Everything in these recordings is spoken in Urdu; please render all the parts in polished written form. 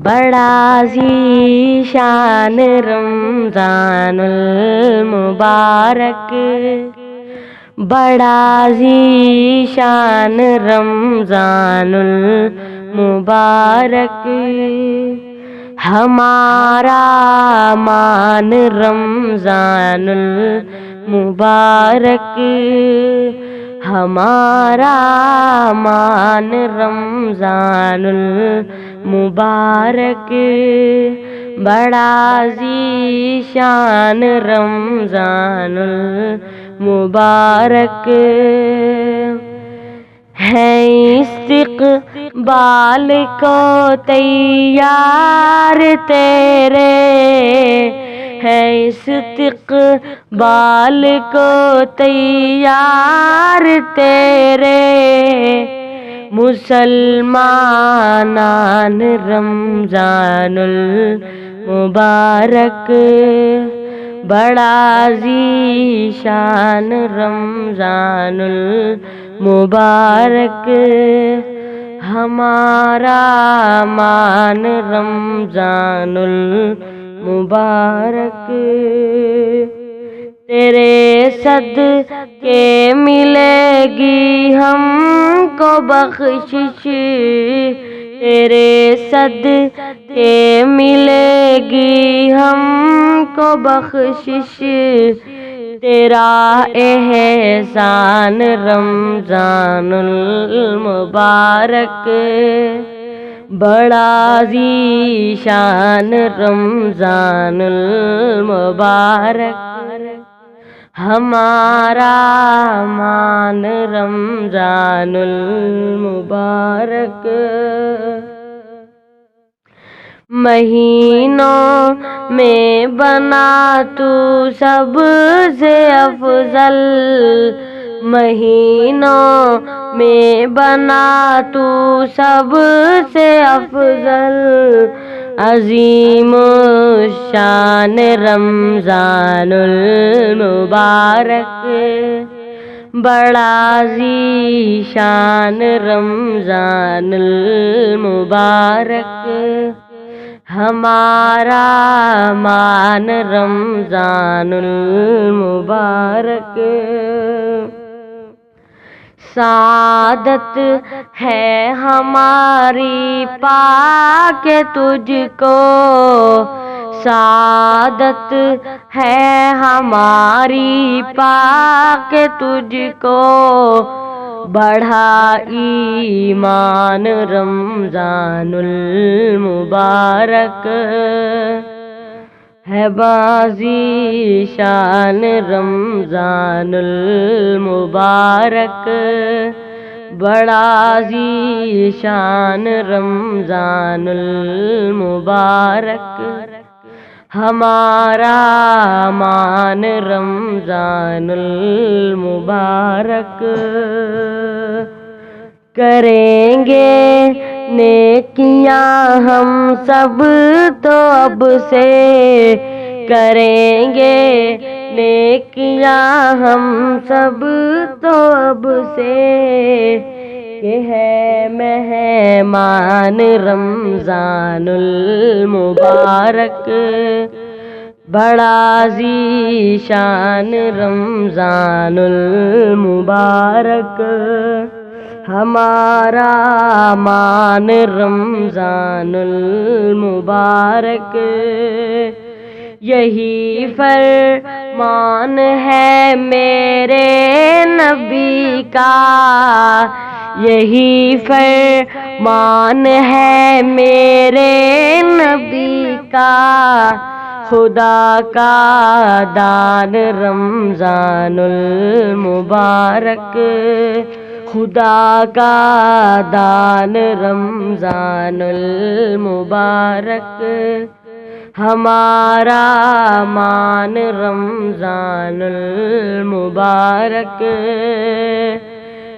بڑا ذیشان رمضان المبارک، بڑا ذیشان رمضان المبارک، ہمارا مان رمضان المبارک، ہمارا مان رمضان المبارک، بڑا ذیشان رمضان المبارک ہے، استقبال کو تیار تیرے ہے، استقبال کو تیار تیرے مسلمانان رمضان المبارک، بڑا ذیشان رمضان المبارک، ہمارا مان رمضان المبارک، تیرے صدقے ملے گی ہم کو بخشش، تیرے صدقے ملے گی ہم کو بخشش، تیرا احسان رمضان المبارک، بڑا ذیشان رمضان المبارک، ہمارا مان رمضان المبارک، مہینوں میں بنا تو سب سے افضل، مہینوں میں بنا تو سب سے افضل، عظیم الشان رمضان المبارک، بڑا ذیشان رمضان المبارک، ہمارا مان رمضان المبارک، سعادت ہے ہماری پا کے تجھ کو، سعادت ہے ہماری پا کے تجھ کو، بڑھا ایمان رمضان المبارک، ہے ذیشان رمضان المبارک، بڑا ذیشان رمضان المبارک، ہمارا مان رمضان المبارک، کریں گے نیکیاں ہم سب تو اب سے، کریں گے نیکیاں ہم سب تو اب سے، کہ ہے مہمان رمضان المبارک، بڑا ذیشان رمضان المبارک، ہمارا مان رمضان المبارک، یہی فرمان ہے میرے نبی کا، یہی فرمان ہے میرے نبی کا، خدا کا دان رمضان المبارک، خدا کا دان رمضان المبارک، ہمارا مان رمضان المبارک،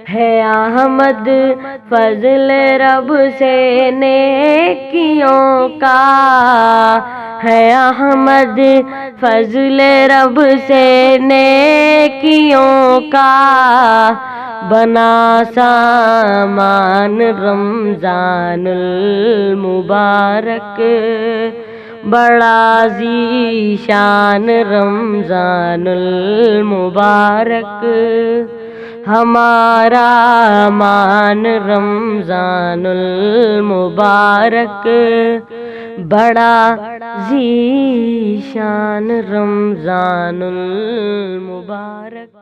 ہے احمد فضل رب سے نیکیوں کا، ہے احمد فضل رب سے نیکیوں کا بنا سامان رمضان المبارک بڑا ذیشان رمضان المبارک ہمارا مان رمضان المبارک بڑا ذیشان رمضان المبارک.